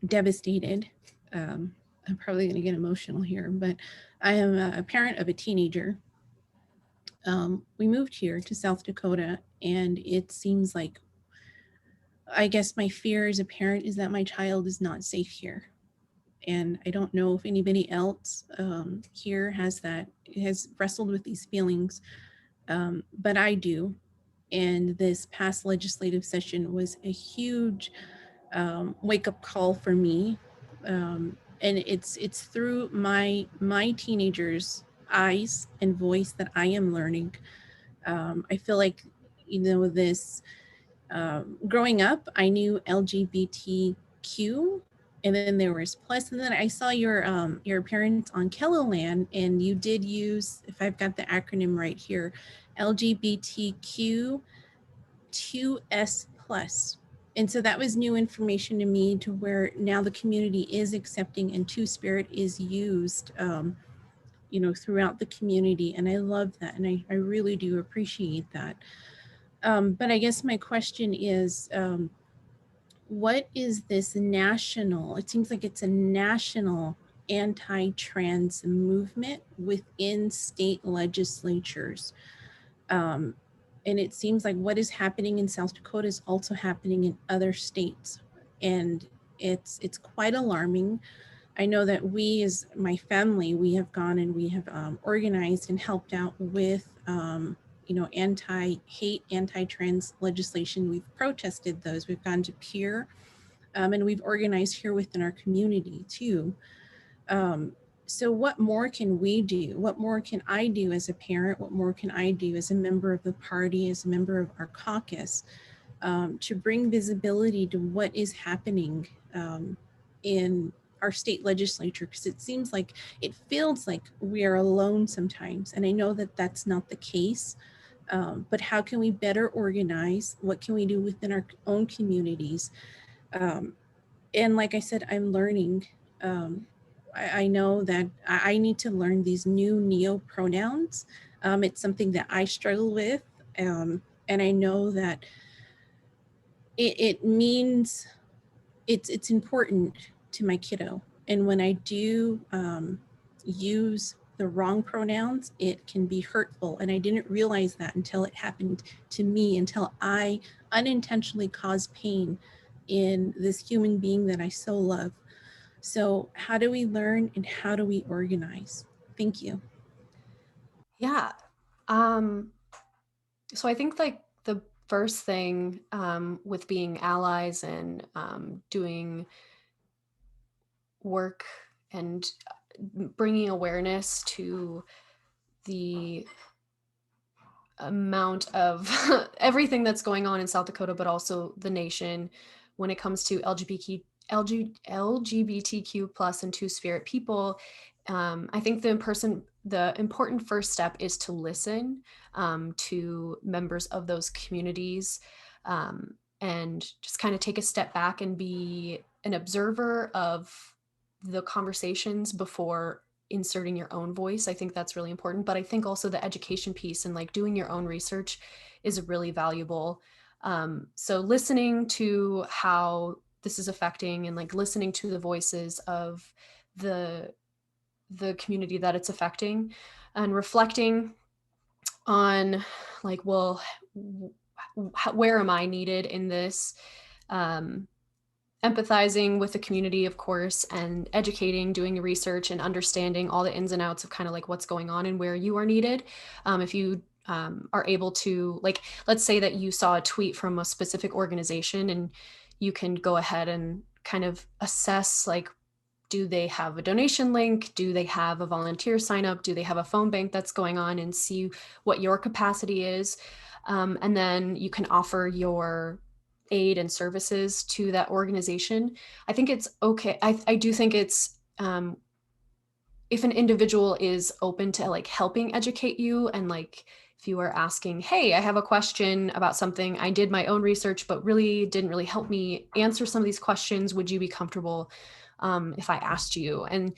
devastated. I'm probably going to get emotional here, but I am a parent of a teenager. We moved here to South Dakota, and it seems like, I guess my fear as a parent is that my child is not safe here. And I don't know if anybody else here has wrestled with these feelings, but I do. And this past legislative session was a huge wake-up call for me. And it's through my teenagers' eyes and voice that I am learning. I feel like, you know, this growing up, I knew LGBTQ, and then there was plus, and then I saw your appearance on Kelloland, and you did use, if I've got the acronym right here, LGBTQ 2S plus. And so that was new information to me, to where now the community is accepting and Two-Spirit is used, you know, throughout the community. And I love that. And I really do appreciate that. But I guess my question is, what is this national, it seems like it's a national anti-trans movement within state legislatures. And it seems like what is happening in South Dakota is also happening in other states. And it's quite alarming. I know that we, as my family, we have gone and we have organized and helped out with, anti-hate, anti-trans legislation. We've protested those. We've gone to peer, and we've organized here within our community too. So what more can we do? What more can I do as a parent? What more can I do as a member of the party, as a member of our caucus, to bring visibility to what is happening in our state legislature? Because it feels like we are alone sometimes. And I know that that's not the case, but how can we better organize? What can we do within our own communities? And like I said, I'm learning. I know that I need to learn these new neo-pronouns. It's something that I struggle with. And I know that it means it's important to my kiddo. And when I do use the wrong pronouns, it can be hurtful. And I didn't realize that until it happened to me, until I unintentionally caused pain in this human being that I so love. So how do we learn and how do we organize? Thank you. Yeah. So I think like the first thing with being allies and doing work and bringing awareness to the amount of everything that's going on in South Dakota, but also the nation when it comes to LGBTQ plus and Two-Spirit people. I think the important first step is to listen to members of those communities and just kind of take a step back and be an observer of the conversations before inserting your own voice. I think that's really important. But I think also the education piece and like doing your own research is really valuable. So listening to how this is affecting and like listening to the voices of the community that it's affecting and reflecting on like, well, where am I needed in this? Empathizing with the community, of course, and educating, doing the research and understanding all the ins and outs of kind of like what's going on and where you are needed. If you are able to, like, let's say that you saw a tweet from a specific organization and you can go ahead and kind of assess, like, do they have a donation link? Do they have a volunteer sign up? Do they have a phone bank that's going on, and see what your capacity is? And then you can offer your aid and services to that organization. I think it's okay. I do think it's, if an individual is open to like helping educate you, and like if you are asking, hey, I have a question about something, I did my own research, but really didn't really help me answer some of these questions. Would you be comfortable if I asked you? And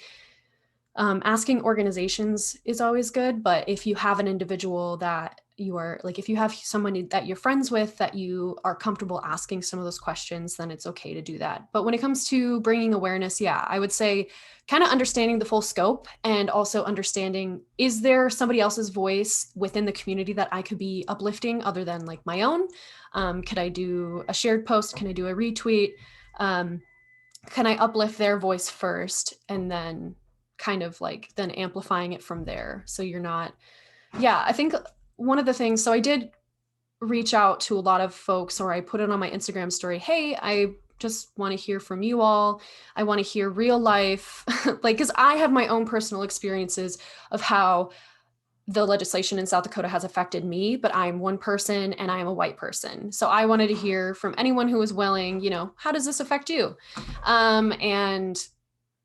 asking organizations is always good, but if you have an individual that you are like, if you have someone that you're friends with that you are comfortable asking some of those questions, then it's okay to do that. But when it comes to bringing awareness, yeah, I would say kind of understanding the full scope, and also understanding, is there somebody else's voice within the community that I could be uplifting other than like my own? Could I do a shared post? Can I do a retweet? Can I uplift their voice first and then kind of like then amplifying it from there? So you're not, yeah, I think one of the things, so I did reach out to a lot of folks, or I put it on my Instagram story, hey, I just want to hear from you all. I want to hear real life, like, because I have my own personal experiences of how the legislation in South Dakota has affected me, but I'm one person and I'm a white person. So I wanted to hear from anyone who was willing, how does this affect you? And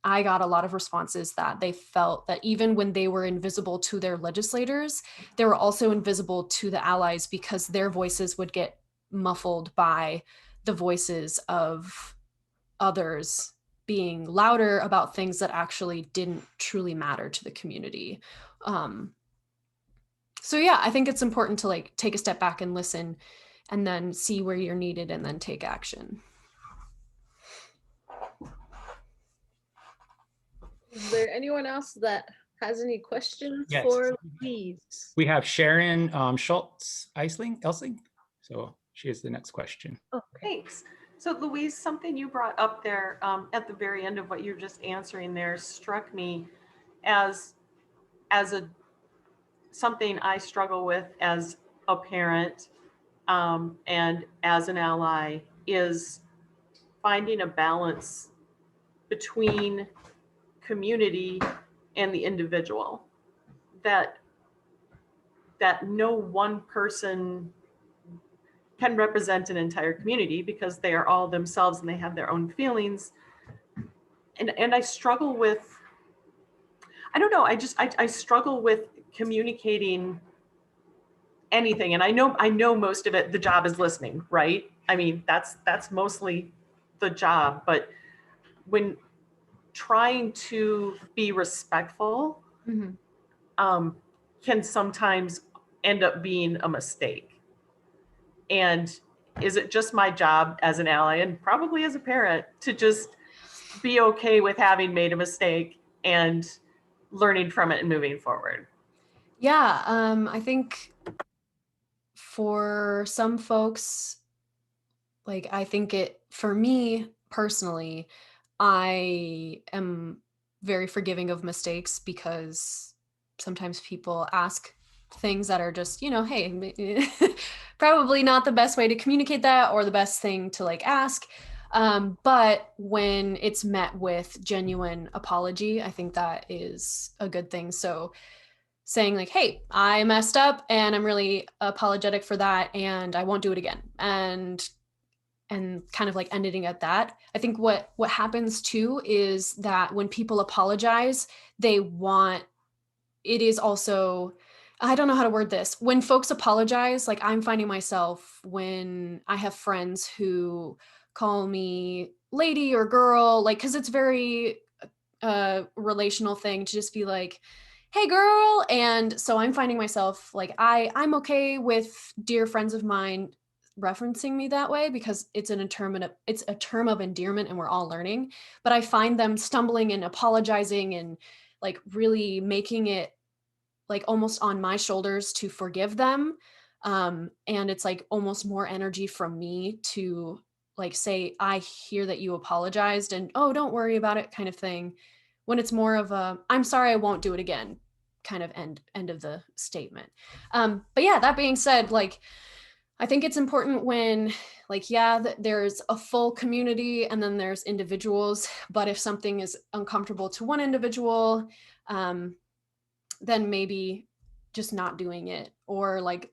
I got a lot of responses that they felt that even when they were invisible to their legislators, they were also invisible to the allies, because their voices would get muffled by the voices of others being louder about things that actually didn't truly matter to the community. So yeah, I think it's important to like take a step back and listen, and then see where you're needed, and then take action. Is there anyone else that has any questions Yes. for Louise? We have Sharon Schultz Elsing. So she has the next question. Okay. Thanks. So Louise, something you brought up there at the very end of what you're just answering there struck me as something I struggle with as a parent and as an ally is finding a balance between community and the individual. That no one person can represent an entire community because they are all themselves and they have their own feelings. And I struggle with, I don't know, I struggle with communicating anything. And I know most of it, the job is listening, right? I mean, that's mostly the job, but when trying to be respectful can sometimes end up being a mistake. And is it just my job as an ally and probably as a parent to just be okay with having made a mistake and learning from it and moving forward? Yeah, I think for some folks, like I think for me personally, I am very forgiving of mistakes because sometimes people ask things that are just, hey, probably not the best way to communicate that or the best thing to like ask. But when it's met with genuine apology, I think that is a good thing. So saying like, hey, I messed up and I'm really apologetic for that and I won't do it again. And kind of like ending at that. I think what happens too is that when people apologize, it is also, I don't know how to word this. When folks apologize, like I'm finding myself when I have friends who call me lady or girl, like, cause it's very relational thing to just be like, hey girl. And so I'm finding myself like, I'm okay with dear friends of mine referencing me that way because it's a term of endearment and we're all learning. But I find them stumbling and apologizing and like really making it like almost on my shoulders to forgive them. And it's like almost more energy from me to like say, I hear that you apologized and oh, don't worry about it kind of thing. When it's more of a, I'm sorry, I won't do it again kind of end of the statement. But yeah, that being said, like, I think it's important when like, yeah, there's a full community and then there's individuals, but if something is uncomfortable to one individual, then maybe just not doing it, or like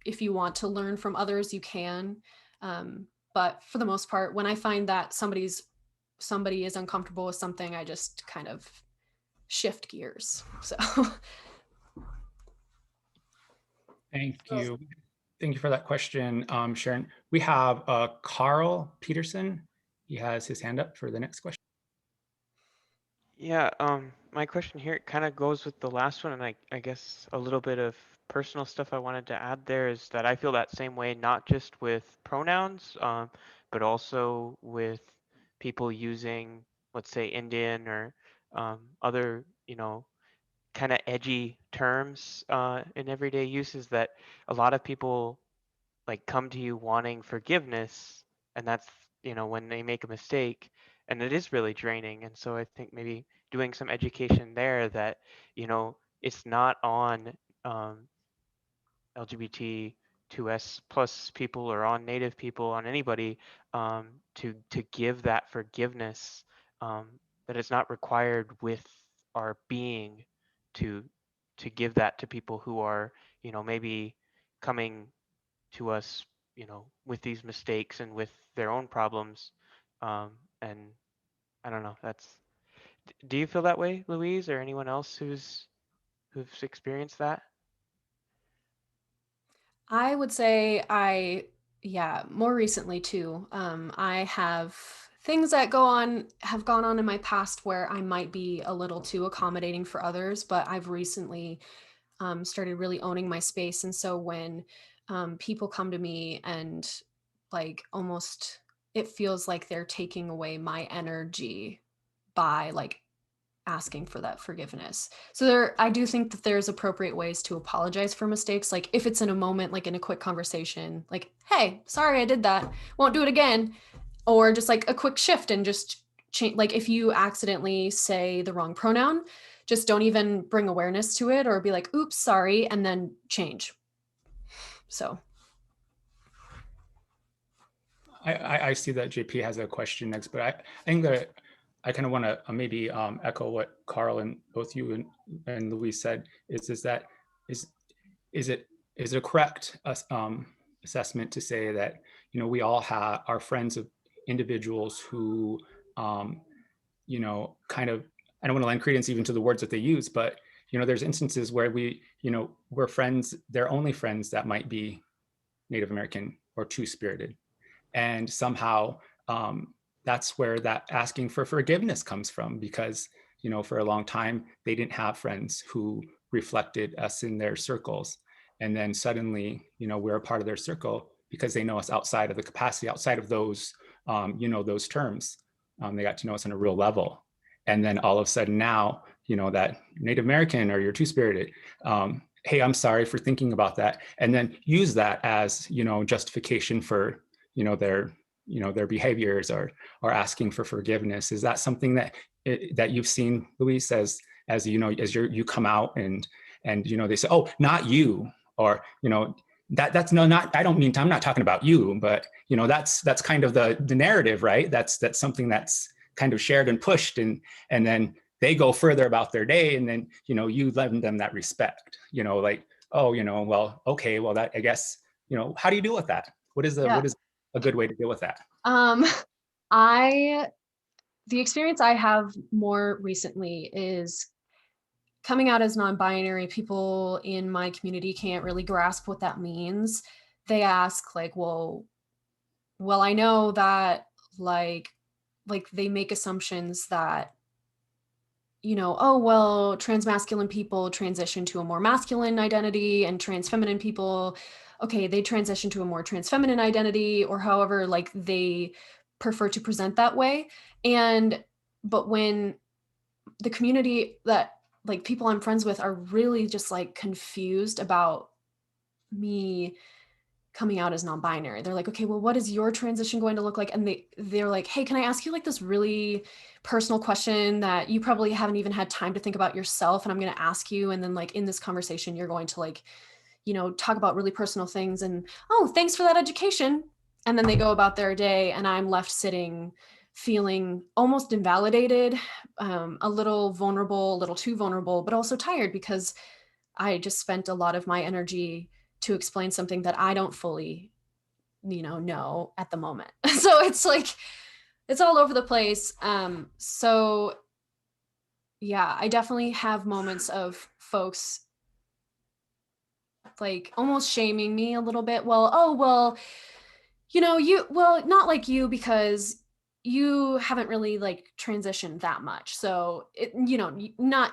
if you want to learn from others, you can. But for the most part, when I find that somebody is uncomfortable with something, I just kind of shift gears. So Thank you. Thank you for that question, Sharon. We have Carl Peterson. He has his hand up for the next question. Yeah, my question here kind of goes with the last one, and I guess a little bit of personal stuff I wanted to add there is that I feel that same way, not just with pronouns, but also with people using, let's say, Indian or other, kind of edgy terms in everyday uses that a lot of people like come to you wanting forgiveness, and that's when they make a mistake, and it is really draining. And so I think maybe doing some education there that it's not on LGBT2S plus people or on Native people, on anybody, to give that forgiveness, that it's not required with our being to give that to people who are maybe coming to us, with these mistakes and with their own problems. And I don't know, do you feel that way, Louise, or anyone else who's experienced that? I would say more recently too. I have things that have gone on in my past where I might be a little too accommodating for others, but I've recently started really owning my space. And so when people come to me and like almost it feels like they're taking away my energy by like asking for that forgiveness. So I do think that there's appropriate ways to apologize for mistakes. Like if it's in a moment, like in a quick conversation, like, hey, sorry, I did that. Won't do it again. Or just like a quick shift and just change. Like if you accidentally say the wrong pronoun, just don't even bring awareness to it or be like, oops, sorry, and then change. So. I see that JP has a question next, but I think that I kind of want to maybe echo what Carl and both you and Louise said. Is it a correct assessment to say that we all are friends of individuals who kind of, I don't want to lend credence even to the words that they use, but there's instances where we're friends, they're only friends that might be Native American or Two-Spirited. And somehow that's where that asking for forgiveness comes from, because, for a long time, they didn't have friends who reflected us in their circles. And then suddenly, we're a part of their circle because they know us outside of the capacity, outside of those, those terms. They got to know us on a real level. And then all of a sudden now, that Native American or you're Two-Spirited, hey, I'm sorry for thinking about that. And then use that as, justification for their behaviors or asking for forgiveness. Is that something that you've seen, Louise, as you come out and they say, oh, not you, or that's not, I don't mean, I'm not talking about you, but that's kind of the narrative, right? That's something that's kind of shared and pushed, and then they go further about their day, and then you lend them that respect, like, oh, well, okay, well, that, I guess, how do you deal with that? What is a good way to deal with that? The experience I have more recently is coming out as non-binary. People in my community can't really grasp what that means. They ask like, well, I know that like they make assumptions that, oh, well, transmasculine people transition to a more masculine identity, and transfeminine people, okay, they transition to a more transfeminine identity, or however, like they prefer to present that way. But when the community that like people I'm friends with are really just like confused about me coming out as non-binary, they're like, okay, well, what is your transition going to look like? And they're like, hey, can I ask you like this really personal question that you probably haven't even had time to think about yourself, and I'm going to ask you, and then like in this conversation you're going to like talk about really personal things, and oh, thanks for that education. And then they go about their day, and I'm left sitting feeling almost invalidated, a little vulnerable, a little too vulnerable, but also tired, because I just spent a lot of my energy to explain something that I don't fully, know at the moment. So it's like, it's all over the place. So yeah, I definitely have moments of folks like almost shaming me a little bit. Well, oh, well, not like you, because you haven't really like transitioned that much. So it,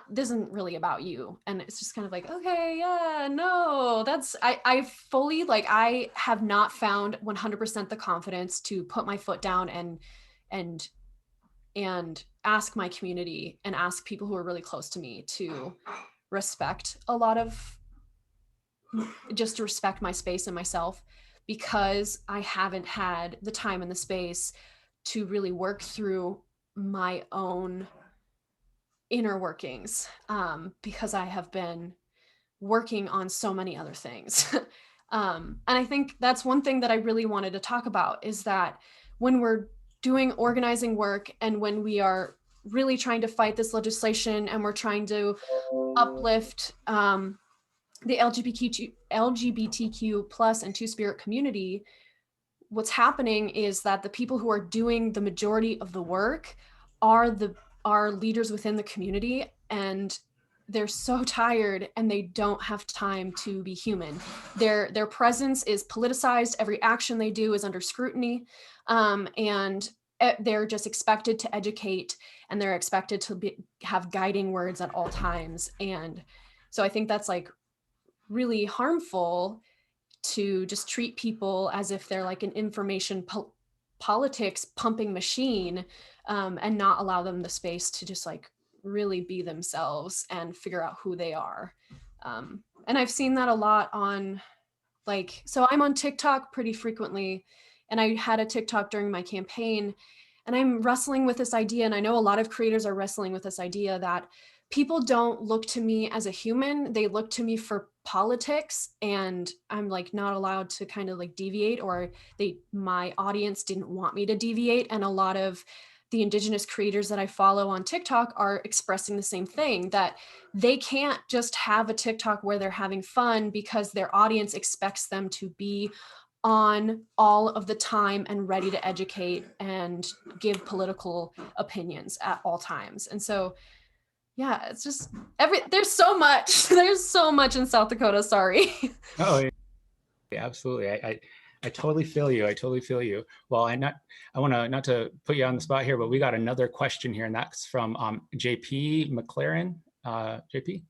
this isn't really about you. And it's just kind of like, okay, yeah, no, I fully, like, I have not found 100% the confidence to put my foot down and ask my community and ask people who are really close to me to respect just to respect my space and myself, because I haven't had the time and the space to really work through my own inner workings, because I have been working on so many other things. And I think that's one thing that I really wanted to talk about, is that when we're doing organizing work, and when we are really trying to fight this legislation, and we're trying to uplift the LGBTQ plus and Two-Spirit community, what's happening is that the people who are doing the majority of the work are leaders within the community, and they're so tired and they don't have time to be human. Their presence is politicized. Every action they do is under scrutiny, and they're just expected to educate, and they're expected to have guiding words at all times. And so I think that's like really harmful, to just treat people as if they're like an information politics pumping machine, and not allow them the space to just like really be themselves and figure out who they are. And I've seen that a lot on so I'm on TikTok pretty frequently, and I had a TikTok during my campaign, and I'm wrestling with this idea, and I know a lot of creators are wrestling with this idea that people don't look to me as a human, they look to me for politics, and I'm like not allowed to kind of like deviate, or my audience didn't want me to deviate. And a lot of the Indigenous creators that I follow on TikTok are expressing the same thing, that they can't just have a TikTok where they're having fun because their audience expects them to be on all of the time and ready to educate and give political opinions at all times. And so, yeah, it's just there's so much, there's so much in South Dakota, sorry. Oh, yeah, absolutely. I totally feel you. I totally feel you. Well, I want to, not to put you on the spot here, but we got another question here, and that's from JP McLaren. JP?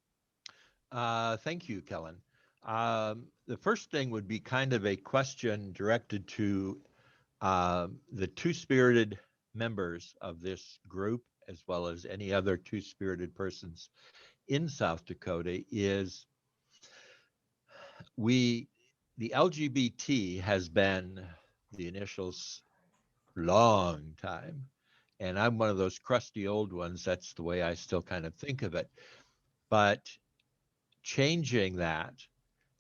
Thank you, Kellen. The first thing would be kind of a question directed to the Two-Spirited members of this group, as well as any other Two-Spirited persons in South Dakota, is the LGBT has been the initials long time. And I'm one of those crusty old ones. That's the way I still kind of think of it. But changing that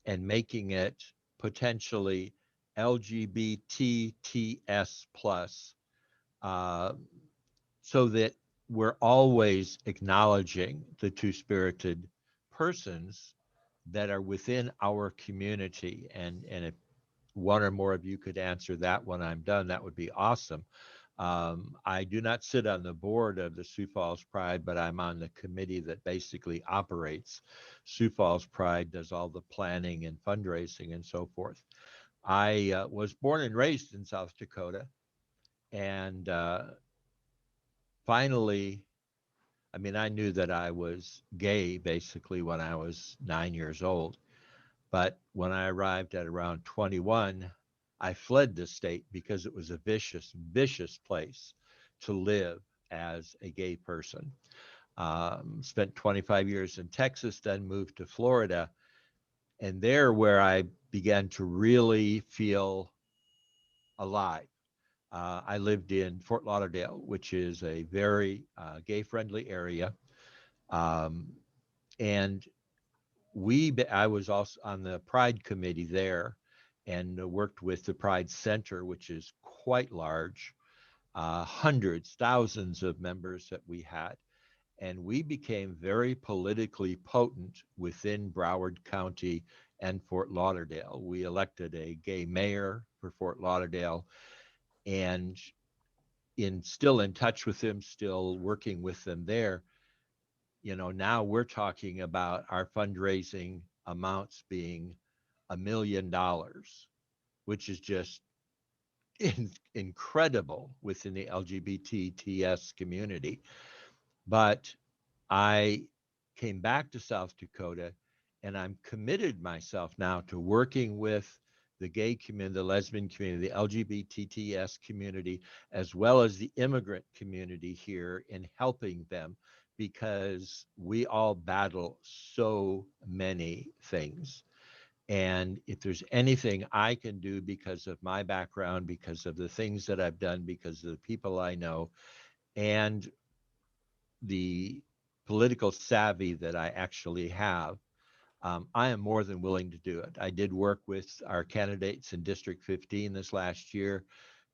and making it potentially LGBTTS plus, so that we're always acknowledging the two-spirited persons that are within our community. And if one or more of you could answer that when I'm done, that would be awesome. I do not sit on the board of the Sioux Falls Pride, but I'm on the committee that basically operates Sioux Falls Pride, does all the planning and fundraising and so forth. I was born and raised in South Dakota, and finally, I mean, I knew that I was gay basically when I was 9 years old. But when I arrived at around 21, I fled the state because it was a vicious, vicious place to live as a gay person. Spent 25 years in Texas, then moved to Florida. And there where I began to really feel alive. I lived in Fort Lauderdale, which is a very gay-friendly area. And I was also on the Pride Committee there, and worked with the Pride Center, which is quite large, hundreds, thousands of members that we had. And we became very politically potent within Broward County and Fort Lauderdale. We elected a gay mayor for Fort Lauderdale, and still in touch with them, still working with them there. You know, now we're talking about our fundraising amounts being $1 million, which is just incredible within the LGBTTS community. But I came back to South Dakota, and I'm committed myself now to working with the gay community, the lesbian community, the LGBTTS community, as well as the immigrant community here, in helping them, because we all battle so many things. And if there's anything I can do because of my background, because of the things that I've done, because of the people I know, and the political savvy that I actually have, I am more than willing to do it. I did work with our candidates in District 15 this last year,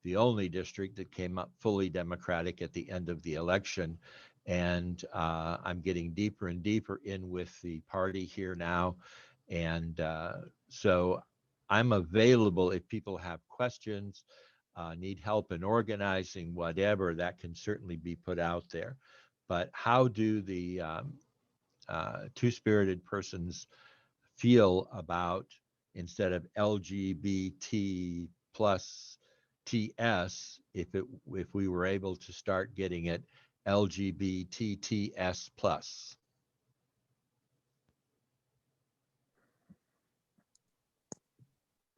the only district that came up fully Democratic at the end of the election. And I'm getting deeper and deeper in with the party here now. And so I'm available if people have questions, need help in organizing, whatever, that can certainly be put out there. But how do the two-spirited persons feel about, instead of LGBT plus TS, if we were able to start getting it LGBTTS plus?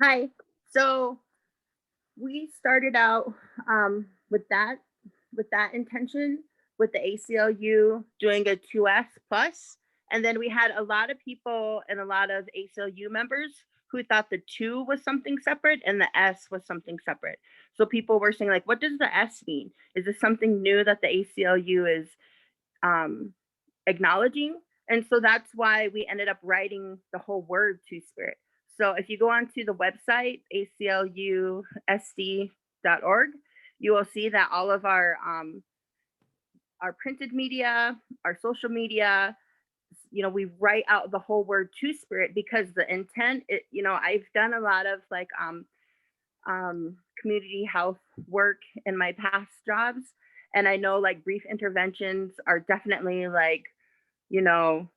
Hi. So we started out with that intention, with the ACLU doing a 2S plus. And then we had a lot of people and a lot of ACLU members who thought the 2 was something separate and the S was something separate. So people were saying, like, what does the S mean? Is this something new that the ACLU is acknowledging? And so that's why we ended up writing the whole word Two-Spirit. So if you go onto the website, aclusd.org, you will see that all of our printed media, our social media, you know, we write out the whole word Two-Spirit because the intent, you know, I've done a lot of like community health work in my past jobs. And I know like brief interventions are definitely like, you know,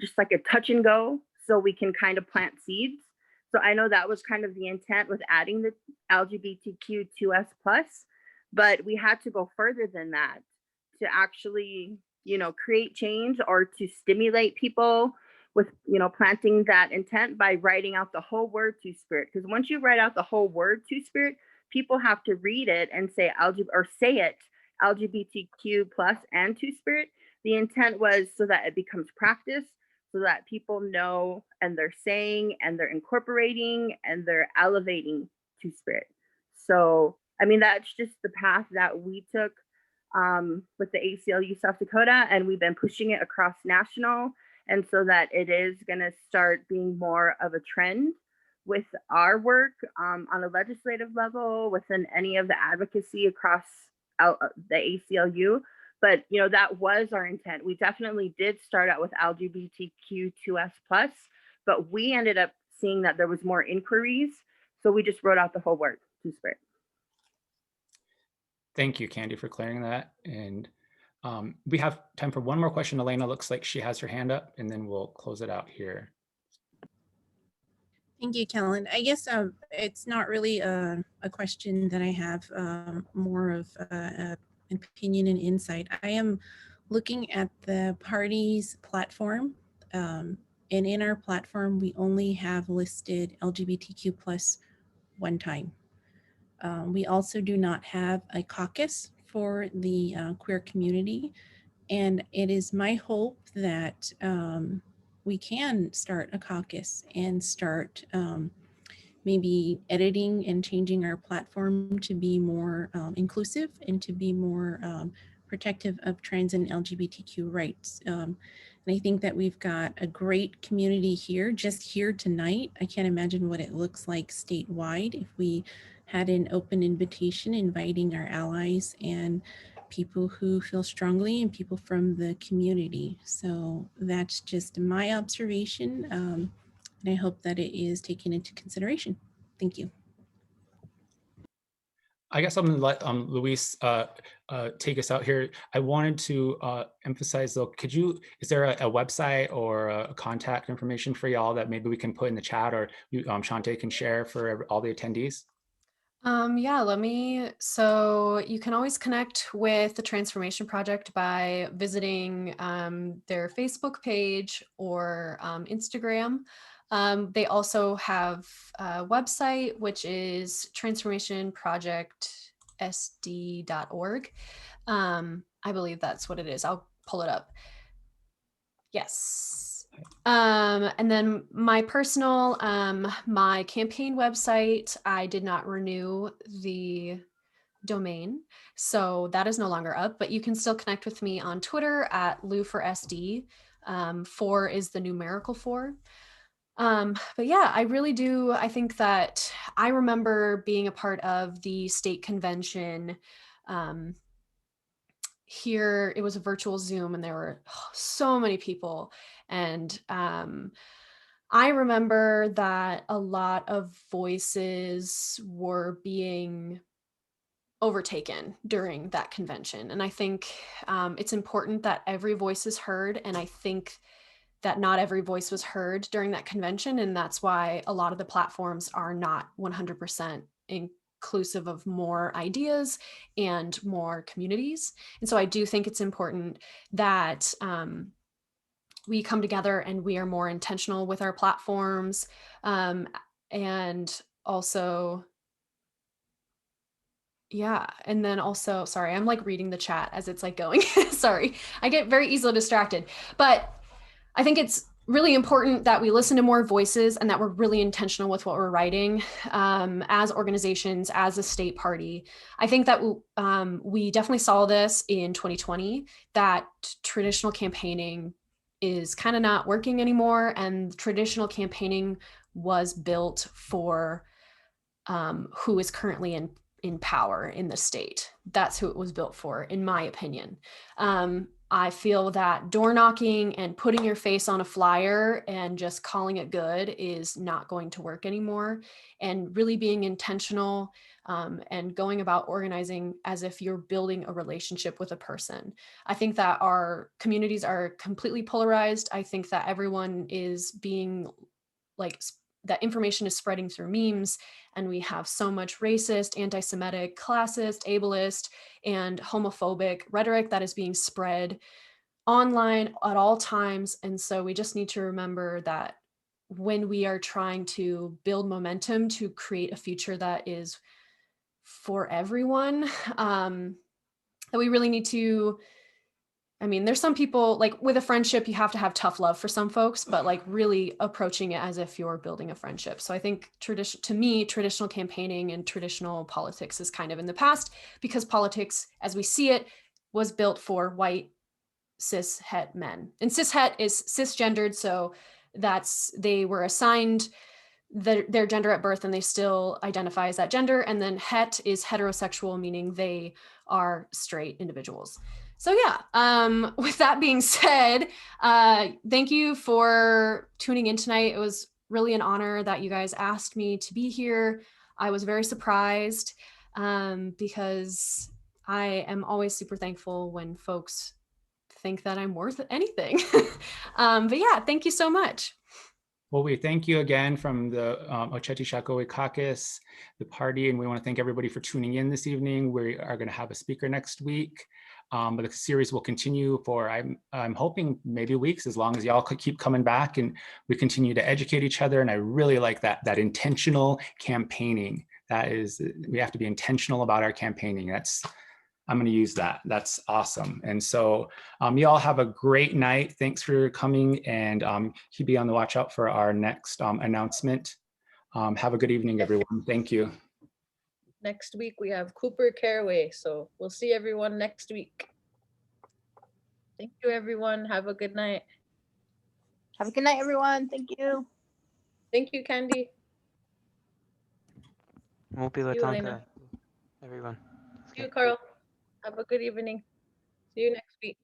just like a touch and go, so we can kind of plant seeds. So I know that was kind of the intent with adding the LGBTQ 2S plus, but we had to go further than that to actually, you know, create change or to stimulate people with, you know, planting that intent by writing out the whole word Two-Spirit. Because once you write out the whole word Two-Spirit, people have to read it and say LGBTQ plus and Two-Spirit. The intent was so that it becomes practice, so that people know and they're saying and they're incorporating and they're elevating Two-Spirit. So, I mean, that's just the path that we took with the ACLU South Dakota, and we've been pushing it across national. And so that it is going to start being more of a trend with our work on a legislative level, within any of the advocacy across the ACLU. But, you know, that was our intent. We definitely did start out with LGBTQ 2S plus, but we ended up seeing that there was more inquiries. So we just wrote out the whole word, Two-Spirit. Thank you, Candy, for clearing that. And we have time for one more question. Elena looks like she has her hand up, and then we'll close it out here. Thank you, Kellen. I guess it's not really a question that I have, more of an opinion and insight. I am looking at the party's platform, and in our platform, we only have listed LGBTQ plus one time. We also do not have a caucus for the queer community. And it is my hope that we can start a caucus and start maybe editing and changing our platform to be more inclusive and to be more protective of trans and LGBTQ rights. And I think that we've got a great community here, just here tonight. I can't imagine what it looks like statewide if we had an open invitation inviting our allies and people who feel strongly and people from the community. So that's just my observation. And I hope that it is taken into consideration. Thank you. I guess I'm gonna let Louise take us out here. I wanted to emphasize though, is there a website or a contact information for y'all that maybe we can put in the chat, or Chante can share for all the attendees? Yeah, so you can always connect with the Transformation Project by visiting their Facebook page or Instagram. They also have a website, which is transformationprojectsd.org. I believe that's what it is. I'll pull it up. Yes. And then my personal, my campaign website, I did not renew the domain, so that is no longer up, but you can still connect with me on Twitter at Lou4SD. 4 is the numerical 4. But yeah, I really do. I think that I remember being a part of the state convention. Here, it was a virtual Zoom and there were so many people. And I remember that a lot of voices were being overtaken during that convention. And I think it's important that every voice is heard. And I think that not every voice was heard during that convention. And that's why a lot of the platforms are not 100% inclusive of more ideas and more communities. And so I do think it's important that we come together and we are more intentional with our platforms, and also Yeah. And then also, sorry, I'm like reading the chat as it's like going. Sorry. I get very easily distracted. But I think it's really important that we listen to more voices and that we're really intentional with what we're writing as organizations, as a state party. I think that we definitely saw this in 2020, that traditional campaigning is kind of not working anymore. And traditional campaigning was built for who is currently in power in the state. That's who it was built for, in my opinion. I feel that door knocking and putting your face on a flyer and just calling it good is not going to work anymore. And really being intentional and going about organizing as if you're building a relationship with a person. I think that our communities are completely polarized. I think that everyone is being like, that information is spreading through memes, and we have so much racist, anti-Semitic, classist, ableist, and homophobic rhetoric that is being spread online at all times. And so we just need to remember that when we are trying to build momentum to create a future that is for everyone, that we really need to, I mean, there's some people, like with a friendship, you have to have tough love for some folks, but like really approaching it as if you're building a friendship. So I think to me, traditional campaigning and traditional politics is kind of in the past, because politics, as we see it, was built for white cis het men. And cis het is cisgendered, so they were assigned their gender at birth and they still identify as that gender. And then het is heterosexual, meaning they are straight individuals. So yeah, with that being said, thank you for tuning in tonight. It was really an honor that you guys asked me to be here. I was very surprised because I am always super thankful when folks think that I'm worth anything. But yeah, thank you so much. Well, we thank you again from the Oceti Sakowin Caucus, the party, and we want to thank everybody for tuning in this evening. We are going to have a speaker next week, but the series will continue for, I'm hoping, maybe weeks, as long as y'all could keep coming back and we continue to educate each other. And I really like that intentional campaigning. That is, we have to be intentional about our campaigning. I'm going to use that. That's awesome. And so you all have a great night. Thanks for coming, and be on the watch out for our next announcement. Have a good evening, everyone. Thank you. Next week we have Cooper Caraway, so we'll see everyone next week. Thank you, everyone. Have a good night. Have a good night, everyone. Thank you. Thank you, Candy. Mopi You, Elena. everyone. You, Carl. Have a good evening. See you next week.